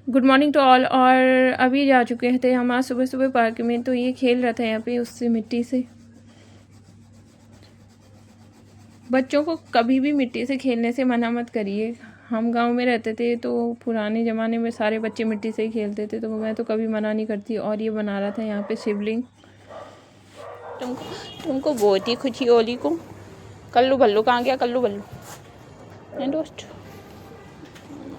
Good morning to all. और अभी जा चुके थे हम आज सुबह सुबह पार्क में। तो ये खेल रहा था यहाँ पे उससे मिट्टी से। बच्चों को कभी भी मिट्टी से खेलने से मना मत करिए। हम गांव में रहते थे तो पुराने ज़माने में सारे बच्चे मिट्टी से ही खेलते थे, तो मैं तो कभी मना नहीं करती। और ये बना रहा था यहाँ पे शिवलिंग। तुमको बहुत ही खुशी होली को। कल्लू भल्लू कहाँ गया? कल्लू भल्लू है दोस्त।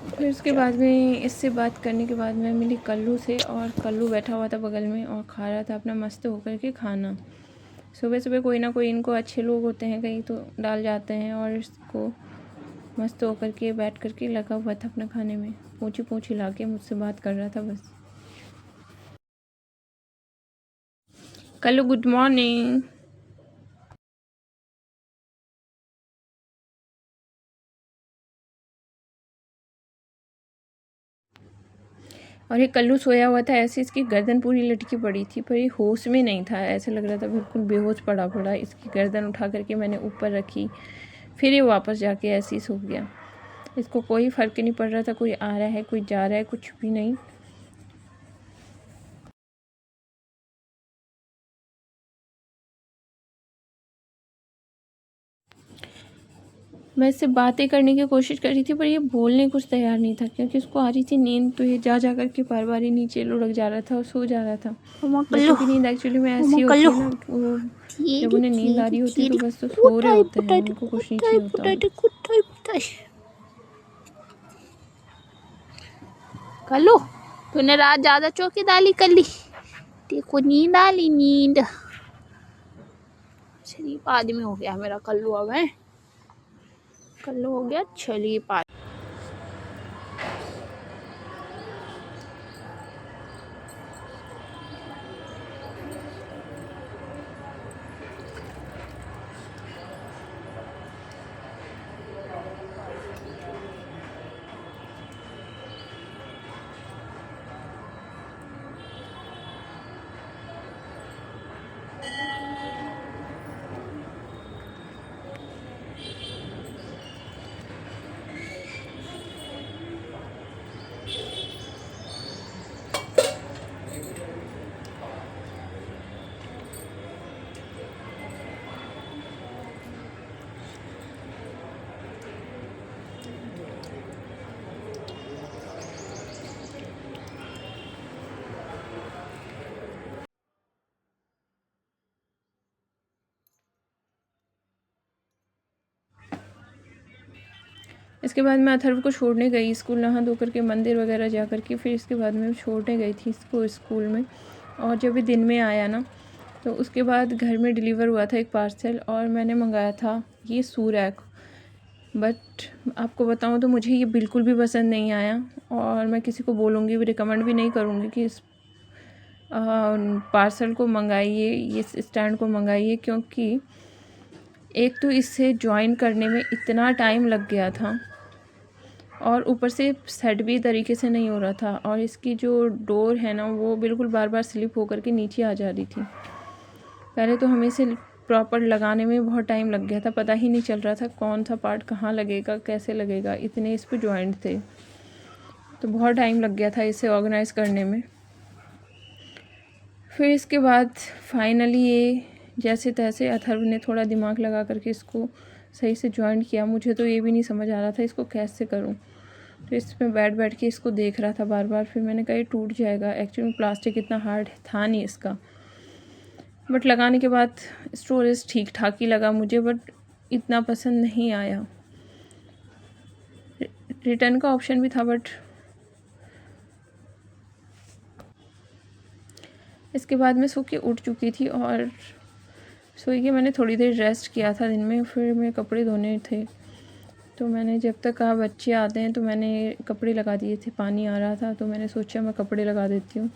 फिर उसके बाद में इससे बात करने के बाद मैं मिली कल्लू से, और कल्लू बैठा हुआ था बगल में और खा रहा था अपना मस्त होकर के खाना। सुबह सुबह कोई ना कोई इनको अच्छे लोग होते हैं कहीं तो डाल जाते हैं, और इसको मस्त होकर के बैठ करके लगा हुआ था अपना खाने में। पूछी पूछी ला के मुझसे बात कर रहा था बस। Kallu good morning. और ये कल्लू सोया हुआ था ऐसे, इसकी गर्दन पूरी लटकी पड़ी थी, पर ये होश में नहीं था। ऐसा लग रहा था बिल्कुल बेहोश पड़ा पड़ा। इसकी गर्दन उठा करके मैंने ऊपर रखी, फिर ये वापस जाके ऐसे ही सो गया। इसको कोई फ़र्क नहीं पड़ रहा था, कोई आ रहा है कोई जा रहा है, कुछ भी नहीं। मैं इससे बातें करने की कोशिश कर रही थी, पर ये बोलने कुछ तैयार नहीं था, क्योंकि उसको आ रही थी नींद। तो ये जा जा करके बार बार ही नीचे लुढ़क जा रहा था और सो जा रहा था। बच्चों की नींद एक्चुअली में ऐसी होती है ना, वो जब उन्हें नींद आ रही होती है तो बस तो सो रहे होते हैं, उनको कुछ नहीं चाहिए होता। कल्लू, तूने रात ज़्यादा चौकीदारी कर ली, देखो नींद आ ली नींद। शरीफ आदमी हो गया मेरा कल्लू। अब है कल्लू हो गया शरीफ आदमी। इसके बाद मैं अथर्व को छोड़ने गई स्कूल, नहा धो करके मंदिर वगैरह जा करके। फिर इसके बाद मैं छोड़ने गई थी इसको स्कूल में। और जब भी दिन में आया ना, तो उसके बाद घर में डिलीवर हुआ था एक पार्सल, और मैंने मंगाया था ये सूरैक। बट आपको बताऊं तो मुझे ये बिल्कुल भी पसंद नहीं आया, और मैं किसी को बोलूँगी भी, रिकमेंड भी नहीं करूँगी कि इस पार्सल को मंगाइए, ये स्टैंड को मंगाइए। क्योंकि एक तो इसे ज्वाइन करने में इतना टाइम लग गया था, और ऊपर से सेट भी तरीके से नहीं हो रहा था, और इसकी जो डोर है ना वो बिल्कुल बार बार स्लिप होकर के नीचे आ जा रही थी। पहले तो हमें इसे प्रॉपर लगाने में बहुत टाइम लग गया था, पता ही नहीं चल रहा था कौन सा पार्ट कहाँ लगेगा, कैसे लगेगा, इतने इस पर जॉइंट थे। तो बहुत टाइम लग गया था इसे ऑर्गेनाइज़ करने में। फिर इसके बाद फाइनली ये जैसे तैसे अथर्व ने थोड़ा दिमाग लगा करके इसको सही से जॉइंट किया। मुझे तो ये भी नहीं समझ आ रहा था इसको कैसे करूं। तो इसमें बैठ बैठ के इसको देख रहा था बार बार। फिर मैंने कहा ये टूट जाएगा। एक्चुअली प्लास्टिक इतना हार्ड था नहीं इसका, बट लगाने के बाद स्टोरेज ठीक ठाक ही लगा मुझे, बट इतना पसंद नहीं आया। रिटर्न का ऑप्शन भी था, बट इसके बाद मैं सो के उठ चुकी थी, और सोई के मैंने थोड़ी देर रेस्ट किया था दिन में। फिर मेरे कपड़े धोने थे, तो मैंने जब तक बच्चे आते हैं तो मैंने कपड़े लगा दिए थे। पानी आ रहा था तो मैंने सोचा मैं कपड़े लगा देती हूँ।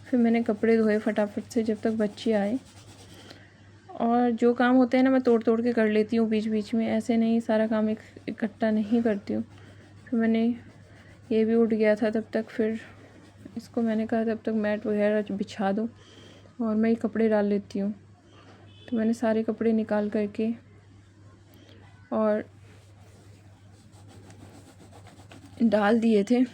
फिर मैंने कपड़े धोए फटाफट से जब तक बच्चे आए। और जो काम होते हैं ना मैं तोड़ तोड़ के कर लेती हूँ बीच बीच में, ऐसे नहीं सारा काम इकट्ठा नहीं करती हूँ। फिर मैंने ये भी उठ गया था तब तक, फिर इसको मैंने कहा तब तक मैट वगैरह बिछा दो और मैं ये कपड़े डाल लेती हूँ। तो मैंने सारे कपड़े निकाल करके और डाल दिए थे।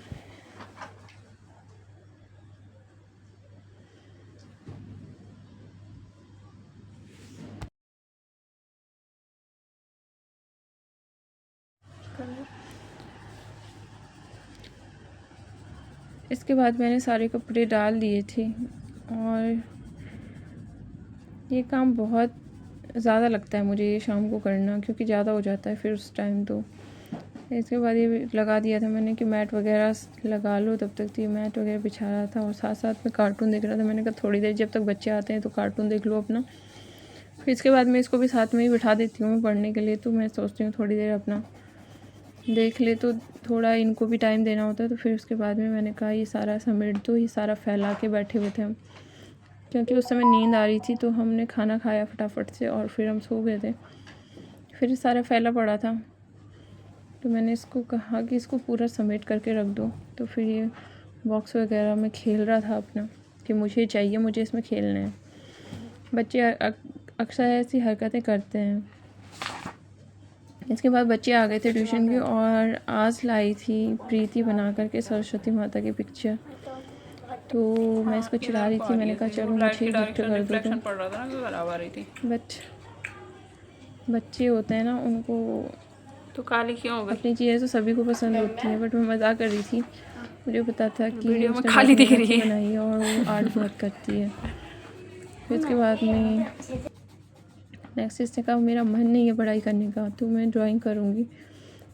इसके बाद मैंने सारे कपड़े डाल दिए थे और ये काम बहुत ज़्यादा लगता है मुझे ये शाम को करना, क्योंकि ज़्यादा हो जाता है फिर उस टाइम। तो इसके बाद ये लगा दिया था मैंने कि मैट वगैरह लगा लो, तब तक तो ये मैट वगैरह बिछा रहा था और साथ साथ में कार्टून देख रहा था। मैंने कहा थोड़ी देर जब तक बच्चे आते हैं तो कार्टून देख लो अपना, फिर इसके बाद मैं इसको भी साथ में ही बिठा देती हूँ पढ़ने के लिए। तो मैं सोचती हूँ थोड़ी देर अपना देख ले, तो थोड़ा इनको भी टाइम देना होता है। तो फिर उसके बाद में मैंने कहा ये सारा समेट दो, ये सारा फैला के बैठे हुए थे हम, क्योंकि उस समय नींद आ रही थी। तो हमने खाना खाया फटाफट से और फिर हम सो गए थे। फिर ये सारा फैला पड़ा था, तो मैंने इसको कहा कि इसको पूरा समेट करके रख दो। तो फिर ये बॉक्स वगैरह में खेल रहा था अपना कि मुझे चाहिए, मुझे इसमें खेलना है। बच्चे अक्सर ऐसी हरकतें करते हैं। इसके बाद बच्चे आ गए थे ट्यूशन के और आज लाई थी प्रीति बना करके सरस्वती माता की पिक्चर। तो मैं इसको चिढ़ा रही थी, मैंने कहा चलो मुझे गिफ्ट कर दो तुम। बट बच्चे होते हैं ना, उनको तो काली क्यों हो गई? अपनी चीज़ें तो सभी को पसंद होती हैं, बट मैं मजाक कर रही थी। मुझे पता था कि वीडियो में उसने खाली बहुत दिख रही मेहनत से है। बनाई है और वो आर्ट बहुत करती है। फिर उसके बाद में नेक्स्ट इसने कहा मेरा मन नहीं है पढ़ाई करने का, तो मैं ड्राइंग करूँगी।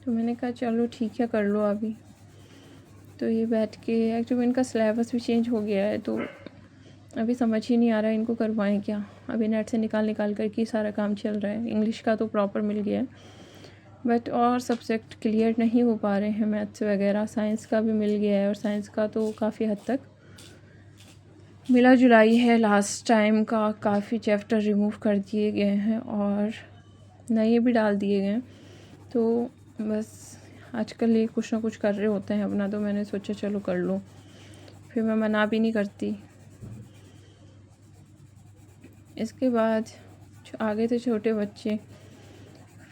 तो मैंने कहा चलो ठीक है कर लो अभी। तो ये बैठ के एक्चुअली इनका सिलेबस भी चेंज हो गया है, तो अभी समझ ही नहीं आ रहा है इनको करवाएं क्या। अभी नेट से निकाल कर के सारा काम चल रहा है। इंग्लिश का तो प्रॉपर मिल गया है, बट और सब्जेक्ट क्लियर नहीं हो पा रहे हैं, मैथ्स वगैरह। साइंस का भी मिल गया है और साइंस का तो काफ़ी हद तक मिला जुलाई है। लास्ट टाइम का काफ़ी चैप्टर रिमूव कर दिए गए हैं और नए भी डाल दिए गए हैं। तो बस आजकल ये कुछ ना कुछ कर रहे होते हैं अपना, तो मैंने सोचा चलो कर लो, फिर मैं मना भी नहीं करती। इसके बाद आगे थे छोटे बच्चे,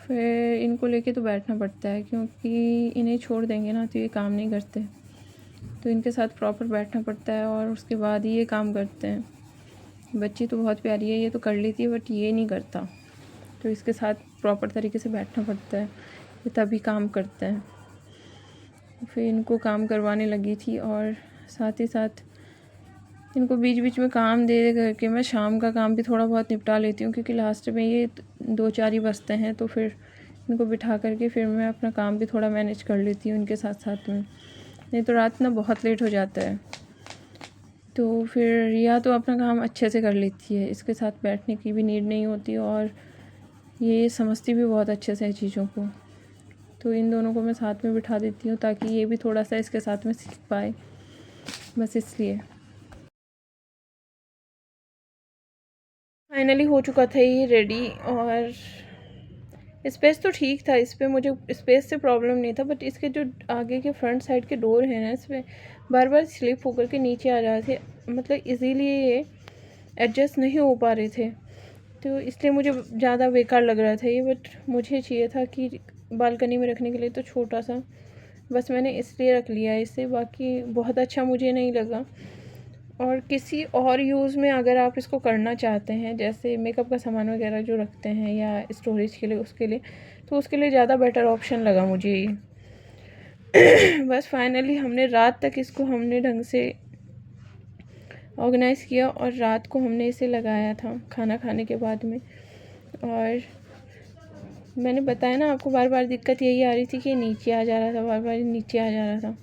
फिर इनको लेके तो बैठना पड़ता है, क्योंकि इन्हें छोड़ देंगे ना तो ये काम नहीं करते। तो इनके साथ प्रॉपर बैठना पड़ता है और उसके बाद ही ये काम करते हैं। बच्ची तो बहुत प्यारी है, ये तो कर लेती है बट ये नहीं करता, तो इसके साथ प्रॉपर तरीके से बैठना पड़ता है, ये तभी काम करते हैं। फिर इनको काम करवाने लगी थी और साथ ही साथ इनको बीच बीच में काम दे करके मैं शाम का काम भी थोड़ा बहुत निपटा लेती हूँ, क्योंकि लास्ट में ये 2-4 ही बजते हैं। तो फिर इनको बिठा करके फिर मैं अपना काम भी थोड़ा मैनेज कर लेती हूँ इनके साथ साथ में, नहीं तो रात ना बहुत लेट हो जाता है। तो फिर रिया तो अपना काम अच्छे से कर लेती है, इसके साथ बैठने की भी नीड नहीं होती और ये समझती भी बहुत अच्छे से चीज़ों को। तो इन दोनों को मैं साथ में बिठा देती हूँ ताकि ये भी थोड़ा सा इसके साथ में सीख पाए, बस इसलिए। फाइनली हो चुका था ये रेडी, और स्पेस तो ठीक था, इस पर मुझे स्पेस से प्रॉब्लम नहीं था, बट इसके जो आगे के फ्रंट साइड के डोर हैं ना, इसमें बार बार स्लिप होकर के नीचे आ रहे थे, मतलब इजीली ये एडजस्ट नहीं हो पा रहे थे। तो इसलिए मुझे ज़्यादा बेकार लग रहा था ये, बट मुझे चाहिए था कि बालकनी में रखने के लिए तो छोटा सा, बस मैंने इसलिए रख लिया इसे, बाकी बहुत अच्छा मुझे नहीं लगा। और किसी और यूज़ में अगर आप इसको करना चाहते हैं, जैसे मेकअप का सामान वगैरह जो रखते हैं या स्टोरेज के लिए, उसके लिए तो उसके लिए ज़्यादा बेटर ऑप्शन लगा मुझे ये। बस फाइनली हमने रात तक इसको हमने ढंग से ऑर्गेनाइज़ किया और रात को हमने इसे लगाया था खाना खाने के बाद में। और मैंने बताया ना आपको, बार बार दिक्कत यही आ रही थी कि नीचे आ जा रहा था, बार बार नीचे आ जा रहा था।